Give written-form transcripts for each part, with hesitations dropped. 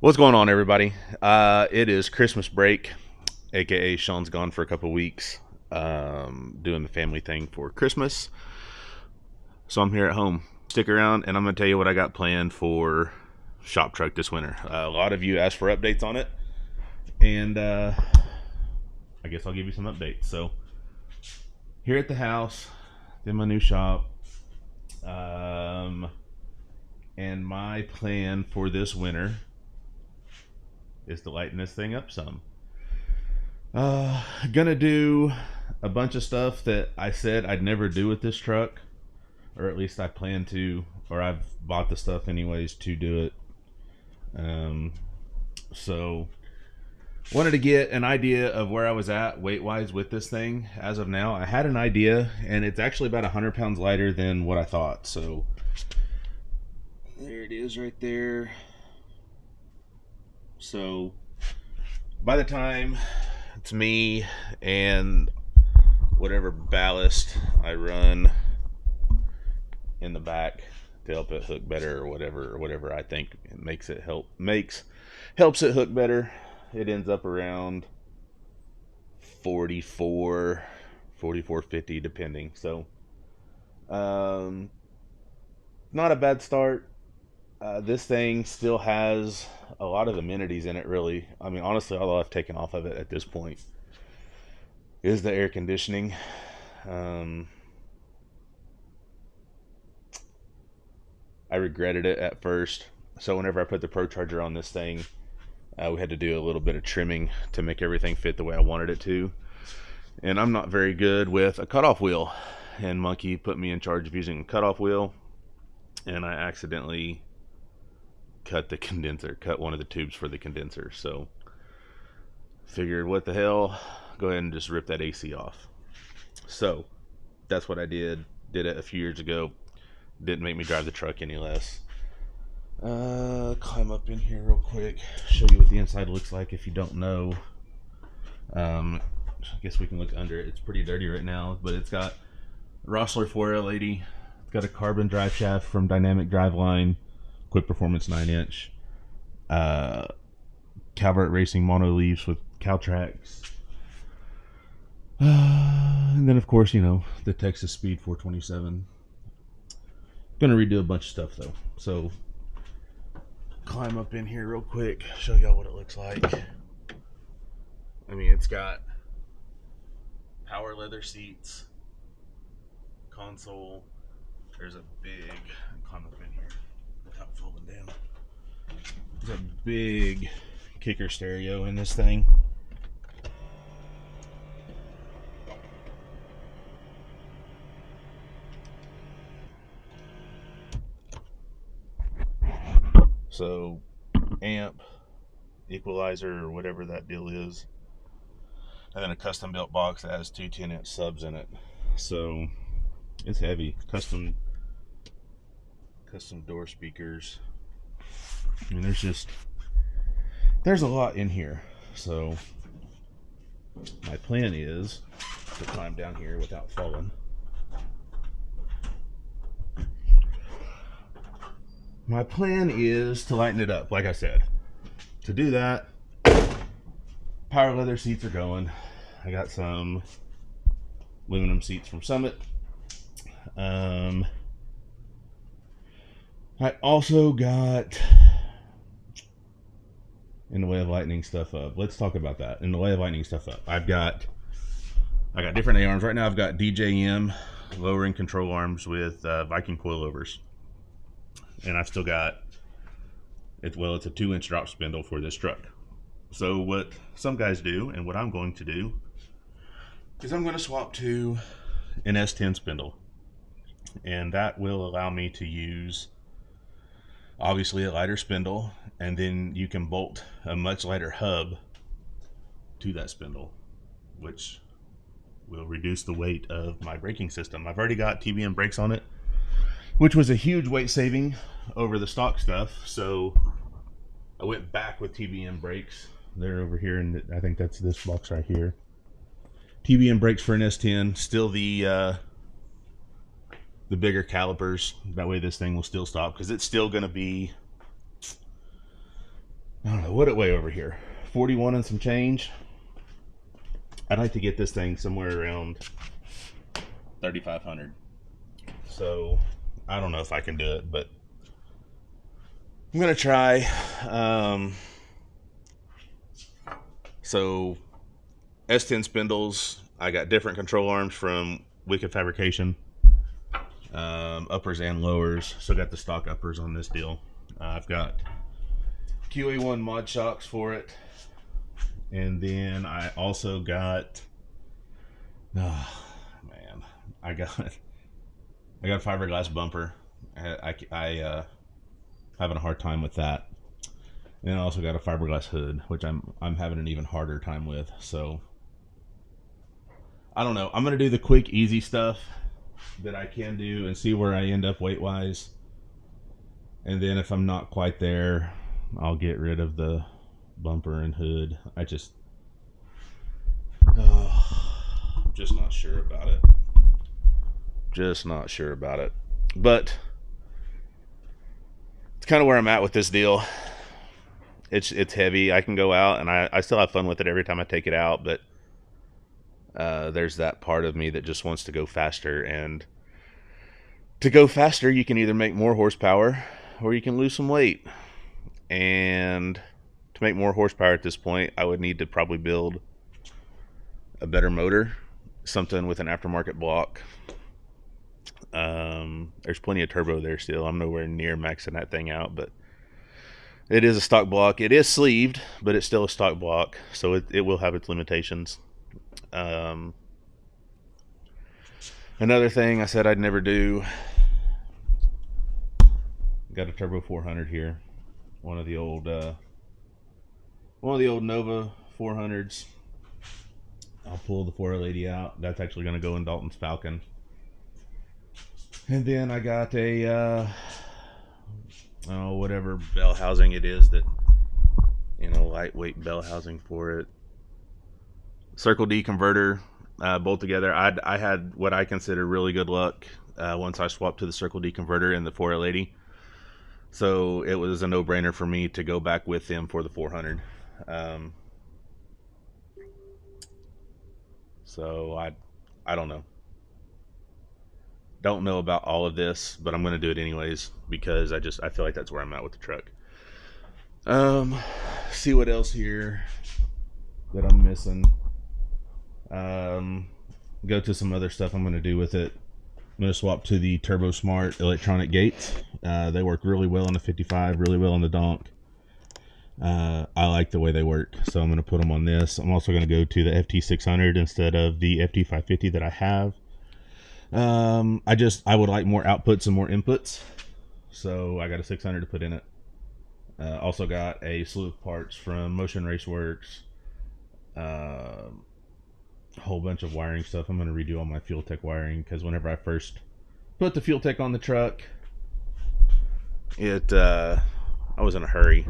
What's going on, everybody? It is Christmas break, aka Sean's gone for a couple weeks, doing the family thing for Christmas. So I'm here at home. Stick around, and I'm going to tell you what I got planned for ShopTruck this winter. A lot of you asked for updates on it, and I guess I'll give you some updates. So here at the house, in my new shop, and my plan for this winter is to lighten this thing up some. Gonna do a bunch of stuff that I said I'd never do with this truck, or at least I plan to, or I've bought the stuff anyways to do it. So wanted to get an idea of where I was at weight wise with this thing. As of now, I had an idea, and it's actually about 100 pounds lighter than what I thought. So there it is right there. So by the time it's me and whatever ballast I run in the back to help it hook better, or whatever I think it makes it helps it hook better, it ends up around 44.50 depending. So not a bad start. This thing still has a lot of amenities in it, really. I mean, honestly, all I've taken off of it at this point is the air conditioning. I regretted it at first. So whenever I put the Pro Charger on this thing, we had to do a little bit of trimming to make everything fit the way I wanted it to. And I'm not very good with a cutoff wheel. And Monkey put me in charge of using a cutoff wheel, and I accidentally cut one of the tubes for the condenser. So figured, what the hell, go ahead and just rip that AC off. So that's what I did it a few years ago. Didn't make me drive the truck any less. Climb up in here real quick, show you what the inside looks like if you don't know. I guess we can look under it. It's pretty dirty right now, but it's got Rossler 4L80. It's got a carbon drive shaft from Dynamic Driveline, Quick Performance 9-inch, Calvert Racing mono leaves with Caltrax, and then of course, you know, the Texas Speed 427. Gonna redo a bunch of stuff though, so climb up in here real quick, show y'all what it looks like. I mean, it's got power leather seats, console. There's a big, climb up in here without falling down. There's a big kicker stereo in this thing. So amp, equalizer, or whatever that deal is, and then a custom built box that has two 10-inch subs in it. So it's heavy. Custom door speakers. I mean, there's a lot in here. So my plan is to climb down here without falling. My plan is to lighten it up, like I said. To do that, power leather seats are going. I got some aluminum seats from Summit. I also got, in the way of lightening stuff up, let's talk about that. In the way of lightening stuff up, I got different A-arms. Right now I've got DJM lowering control arms with Viking coilovers. And I've still got, it's a 2-inch drop spindle for this truck. So what some guys do, and what I'm going to do, is I'm going to swap to an S10 spindle. And that will allow me to use, obviously, a lighter spindle, and then you can bolt a much lighter hub to that spindle, which will reduce the weight of my braking system. I've already got TBM brakes on it, which was a huge weight saving over the stock stuff. So I went back with TBM brakes. They're over here, and I think that's this box right here. TBM brakes for an S10, still the bigger calipers. That way this thing will still stop, because it's still going to be I don't know, what it weigh over here? 41 and some change. I'd like to get this thing somewhere around 3,500. So I don't know if I can do it, but I'm gonna try. So S10 spindles. I got different control arms from Wicked Fabrication, uppers and lowers. So got the stock uppers on this deal. I've got QA1 mod shocks for it, and then I also got, oh man, I got a fiberglass bumper. I having a hard time with that. And then I also got a fiberglass hood, which I'm having an even harder time with. So I don't know. I'm gonna do the quick, easy stuff that I can do and see where I end up weight wise. And then if I'm not quite there, I'll get rid of the bumper and hood. I'm just not sure about it. Just not sure about it. But it's kind of where I'm at with this deal. It's heavy. I can go out and I still have fun with it every time I take it out, but there's that part of me that just wants to go faster, and to go faster you can either make more horsepower or you can lose some weight. And to make more horsepower at this point, I would need to probably build a better motor, something with an aftermarket block. There's plenty of turbo there still. I'm nowhere near maxing that thing out, but it is a stock block. It is sleeved, but it's still a stock block, so it will have its limitations. Another thing I said I'd never do, got a turbo 400 here, one of the old Nova 400s. I'll pull the 480 out. That's actually going to go in Dalton's Falcon. And then I got a whatever bell housing it is that, lightweight bell housing for it. Circle D converter, bolt together. I had what I consider really good luck once I swapped to the Circle D converter in the 4L80. So it was a no-brainer for me to go back with them for the 400. So I don't know. Don't know about all of this, but I'm going to do it anyways because I feel like that's where I'm at with the truck. See what else here that I'm missing. Go to some other stuff I'm going to do with it. I'm going to swap to the Turbo Smart electronic gates. They work really well on the 55, really well on the donk. I like the way they work, so I'm going to put them on this. I'm also going to go to the FT600 instead of the FT550 that I have. I would like more outputs and more inputs, so I got a 600 to put in it. Also got a slew of parts from Motion Raceworks, a whole bunch of wiring stuff. I'm going to redo all my Fuel Tech wiring because whenever I first put the Fuel Tech on the truck, I was in a hurry.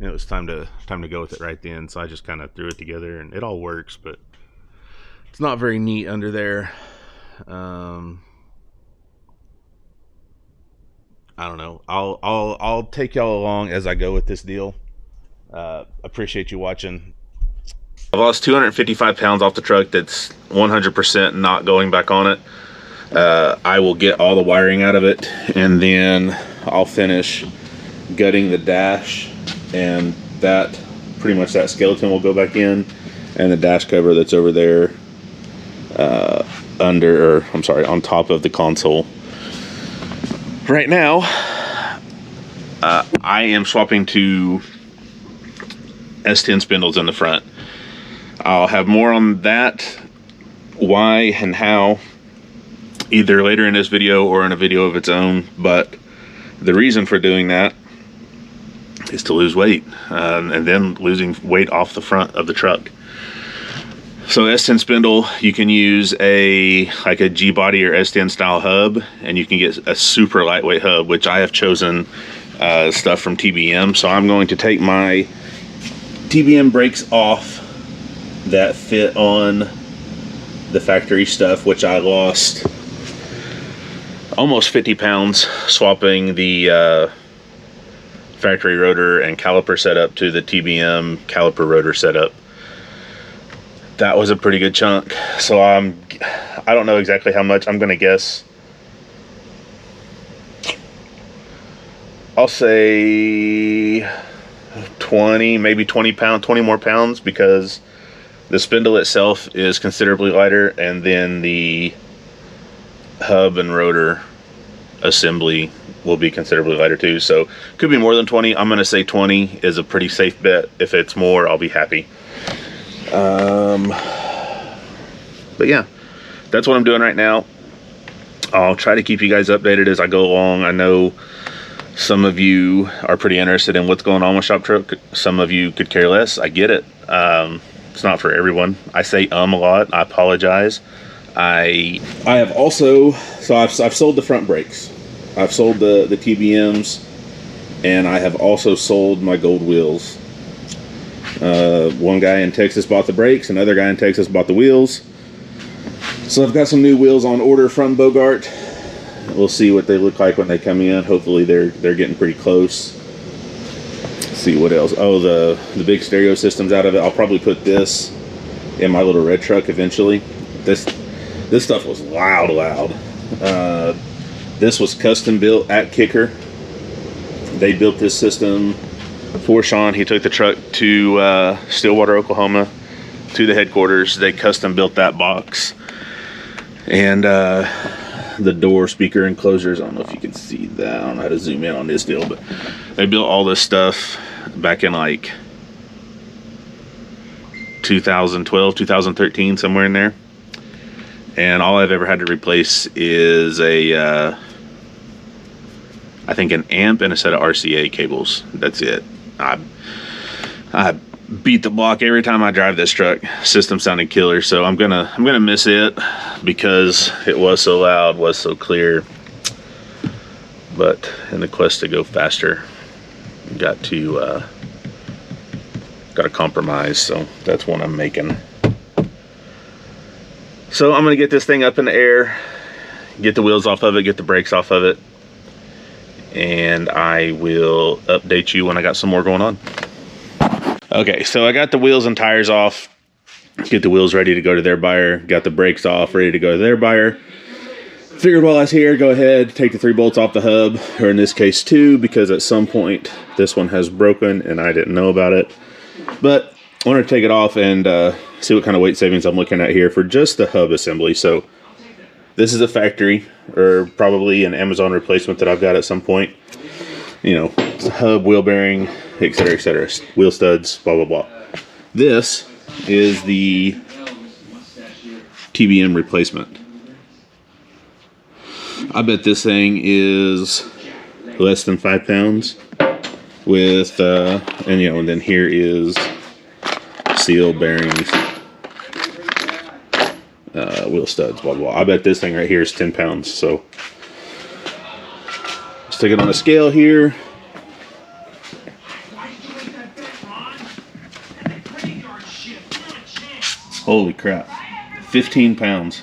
It was time to go with it right then, so I just kind of threw it together, and it all works, but it's not very neat under there. I don't know. I'll take y'all along as I go with this deal. Appreciate you watching. I've lost 255 pounds off the truck. That's 100% not going back on it. I will get all the wiring out of it, and then I'll finish gutting the dash, and that pretty much that skeleton will go back in, and the dash cover that's over there on top of the console. Right now, I am swapping to S10 spindles in the front. I'll have more on that, why and how, either later in this video or in a video of its own, but the reason for doing that is to lose weight, and then losing weight off the front of the truck. So S10 spindle, you can use like a G-body or S10 style hub, and you can get a super lightweight hub, which I have chosen stuff from TBM. So I'm going to take my TBM brakes off that fit on the factory stuff, which I lost almost 50 pounds swapping the factory rotor and caliper setup to the TBM caliper rotor setup. That was a pretty good chunk. So I don't know exactly how much. I'm gonna guess, I'll say 20, maybe 20 pounds, 20 more pounds, because the spindle itself is considerably lighter, and then the hub and rotor assembly will be considerably lighter too. So could be more than 20. I'm gonna say 20 is a pretty safe bet. If it's more, I'll be happy. But yeah, that's what I'm doing right now. I'll try to keep you guys updated as I go along. I know some of you are pretty interested in what's going on with ShopTruck. Some of you could care less. I get it. It's not for everyone. I say a lot. I apologize. I have also, so I've sold the front brakes. I've sold the TBMs, and I have also sold my gold wheels. One guy in Texas bought the brakes, another guy in Texas bought the wheels. So I've got some new wheels on order from Bogart. We'll see what they look like when they come in. Hopefully they're getting pretty close. Let's see what else. Oh, the big stereo system's out of it. I'll probably put this in my little red truck eventually. This stuff was loud. This was custom built at Kicker. They built this system for Sean. He took the truck to Stillwater, Oklahoma, to the headquarters. They custom built that box, and the door speaker enclosures. I don't know if you can see that. I don't know how to zoom in on this deal, but they built all this stuff back in like 2012, 2013, somewhere in there. And all I've ever had to replace is I think an amp and a set of RCA cables. That's it. I beat the block every time I drive this truck. System sounded killer, so I'm gonna miss it because it was so loud, was so clear. But in the quest to go faster, got to compromise. So that's what I'm making. So I'm gonna get this thing up in the air, get the wheels off of it, get the brakes off of it, and I will update you when I got some more going on. Okay, so I got the wheels and tires off, get the wheels ready to go to their buyer, got the brakes off, ready to go to their buyer. Figured while I was here, go ahead, take the 3 bolts off the hub, or in this case 2, because at some point this one has broken and I didn't know about it. But I wanted to take it off and see what kind of weight savings I'm looking at here for just the hub assembly. So this is a factory, or probably an Amazon replacement that I've got at some point. You know, it's a hub, wheel bearing, etc., wheel studs, blah, blah, blah. This is the TBM replacement. I bet this thing is less than 5 pounds with, and you know, and then here is seal, bearings, wheel studs, blah, blah. I bet this thing right here is 10 pounds. So let's take it on a scale here. Holy crap, 15 pounds.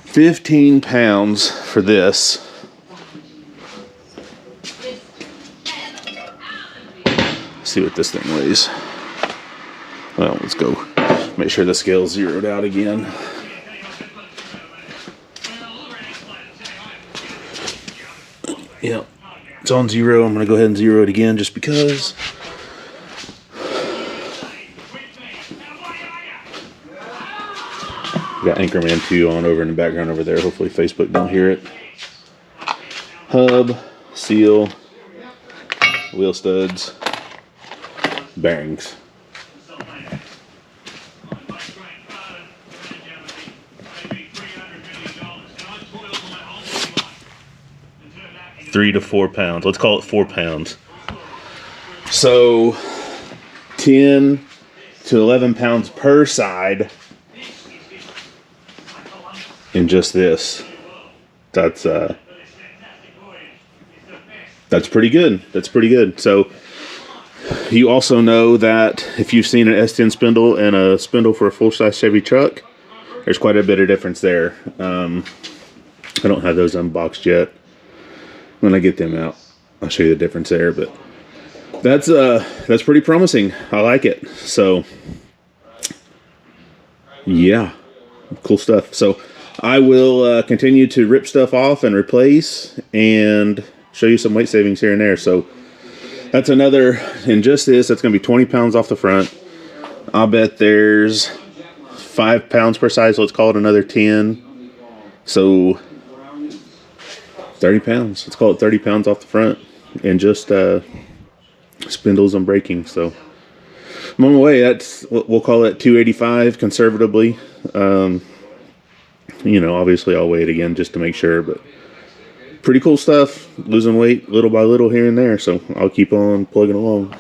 15 pounds for this. Let's see what this thing weighs. Well, let's go make sure the scale's zeroed out again. Yep, it's on 0. I'm gonna go ahead and 0 it again just because. Got Anchorman 2 on over in the background over there. Hopefully Facebook don't hear it. Hub, seal, wheel studs, bearings. $3 to 4 pounds. Let's call it 4 pounds. So 10 to 11 pounds per side. In just this, that's pretty good. That's pretty good. So you also know that if you've seen an S10 spindle and a spindle for a full-size Chevy truck, there's quite a bit of difference there. I don't have those unboxed yet. when I get them out, I'll show you the difference there. But that's pretty promising. I like it. So yeah, cool stuff. So I will continue to rip stuff off and replace and show you some weight savings here and there. So that's another, in just this, that's going to be 20 pounds off the front. I'll bet there's 5 pounds per side, so let's call it another 10. So 30 pounds. Let's call it 30 pounds off the front. And just spindles and braking. So I'm on my way. That's, we'll call it 285 conservatively. You know, obviously I'll weigh it again just to make sure, but pretty cool stuff. Losing weight little by little here and there. So I'll keep on plugging along.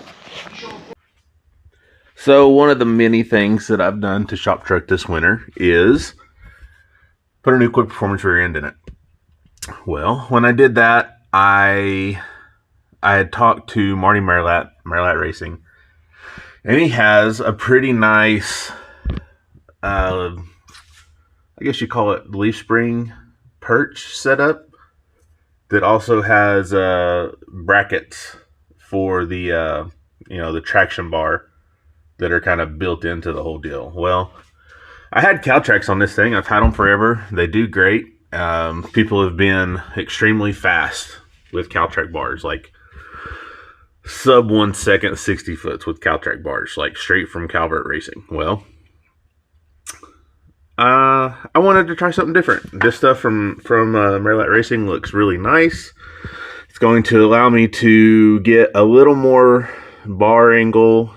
So one of the many things that I've done to ShopTruck this winter is put a new quick performance rear end in it. Well, when I did that, I had talked to Marty Merlat Racing, and he has a pretty nice, I guess you call it leaf spring perch setup that also has brackets for the the traction bar that are kind of built into the whole deal. Well, I had Caltracs on this thing. I've had them forever. They do great. People have been extremely fast with Caltrac bars, like sub 1 second 60 foots with Caltrac bars, like straight from Calvert Racing. Well, I wanted to try something different. This stuff from Merlat Racing looks really nice. It's going to allow me to get a little more bar angle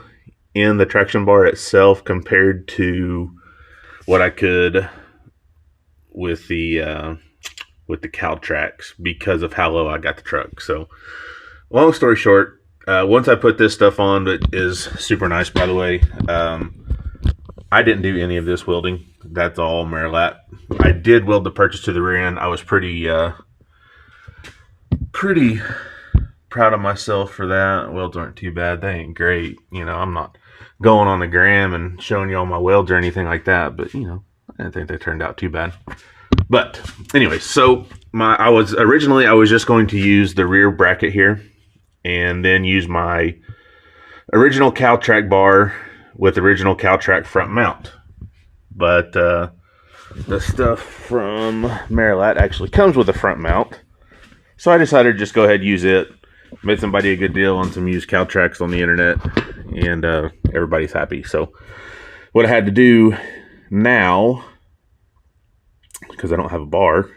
in the traction bar itself compared to what I could with the Caltracs because of how low I got the truck. So long story short, once I put this stuff on, it is super nice, by the way. I didn't do any of this welding. That's all Merlat. I did weld the purchase to the rear end. I was pretty proud of myself for that. Welds aren't too bad. They ain't great. You know, I'm not going on the gram and showing you all my welds or anything like that, but you know, I didn't think they turned out too bad. But anyway, so I was just going to use the rear bracket here and then use my original Caltrac bar with original Caltrac front mount. But the stuff from Merlat actually comes with a front mount. So I decided to just go ahead and use it. Made somebody a good deal on some used Caltracs on the internet, and everybody's happy. So what I had to do now, because I don't have a bar,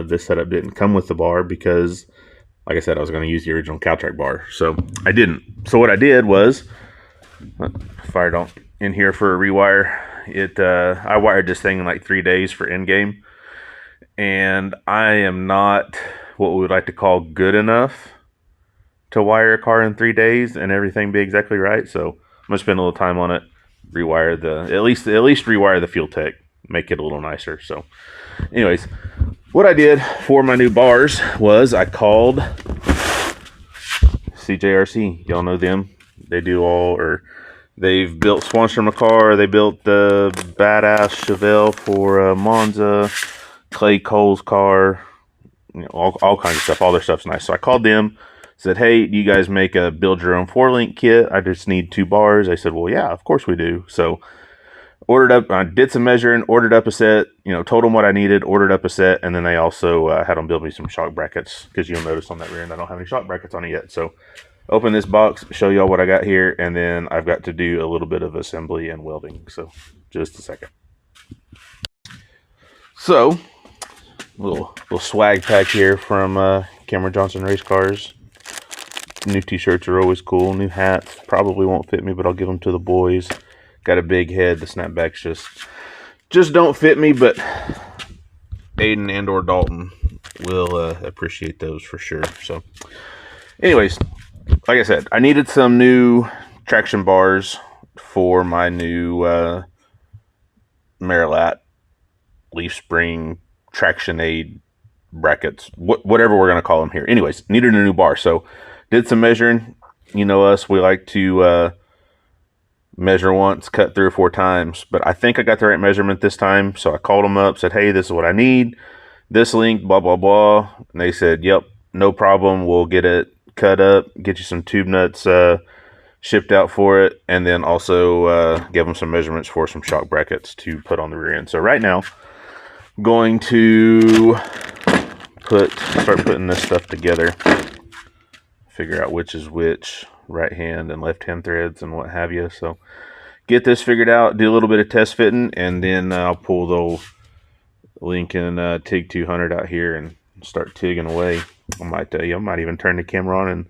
this setup didn't come with the bar because, like I said, I was going to use the original Caltrac bar. So I didn't. So what I did was, fired on in here for a rewire. I wired this thing in like 3 days for endgame, and I am not what we would like to call good enough to wire a car in 3 days and everything be exactly right. So I'm gonna spend a little time on it, rewire at least rewire the fuel tech, make it a little nicer. So anyways, what I did for my new bars was I called CJRC. Y'all know them. They've built Swanstrom a car. They built the badass Chevelle for Monza, Clay Cole's car, you know, all kinds of stuff. All their stuff's nice. So I called them, said, hey, do you guys make a build your own 4-link kit? I just need 2 bars. They said, well, yeah, of course we do. So I did some measuring, ordered up a set, told them what I needed, ordered up a set, and then they also had them build me some shock brackets, because you'll notice on that rear end I don't have any shock brackets on it yet. So open this box, show y'all what I got here, and then I've got to do a little bit of assembly and welding. So just a second. So little swag pack here from Cameron Johnson Race Cars. New t-shirts are always cool. New hats probably won't fit me, but I'll give them to the boys. Got a big head. The snapbacks just don't fit me, but Aiden and or Dalton will appreciate those for sure. So anyways, like I said, I needed some new traction bars for my new Merlat leaf spring traction aid brackets, whatever we're going to call them here. Anyways, needed a new bar. So did some measuring. You know us, we like to measure once, cut 3 or 4 times, but I think I got the right measurement this time. So I called them up, said, hey, this is what I need, this length, blah blah blah, and they said, yep, no problem. We'll get it cut up, get you some tube nuts shipped out for it, and then also give them some measurements for some shock brackets to put on the rear end. So right now, I'm going to start putting this stuff together, figure out which is which, right hand and left hand threads and what have you. So get this figured out, do a little bit of test fitting, and then I'll pull the old Lincoln TIG 200 out here and start TIGging away. I might even turn the camera on and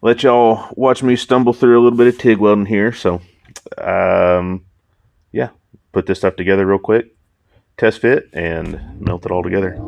let y'all watch me stumble through a little bit of TIG welding here. So yeah, put this stuff together real quick, test fit, and melt it all together.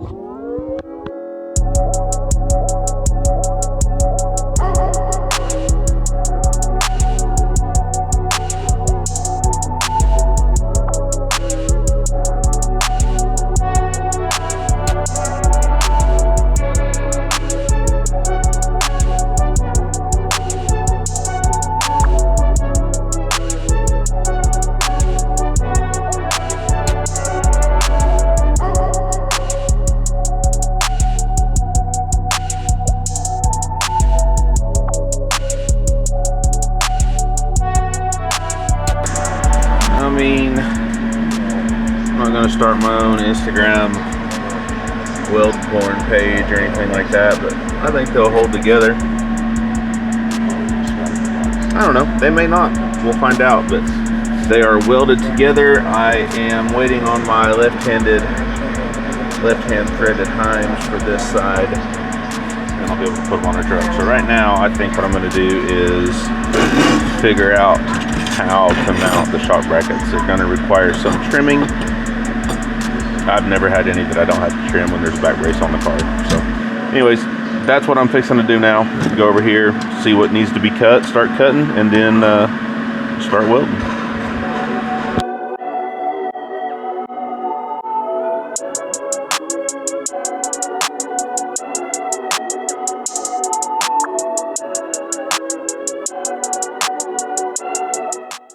I'm not going to start my own Instagram weld porn page or anything like that, but I think they'll hold together. I don't know, they may not, we'll find out, but they are welded together. I am waiting on my left-hand threaded heims for this side, and I'll be able to put them on the truck. So right now, I think what I'm going to do is figure out how to mount the shock brackets. They're going to require some trimming. I've never had any that I don't have to trim when there's a back brace on the car. So anyways, that's what I'm fixing to do now. Go over here, see what needs to be cut, start cutting, and then start welding.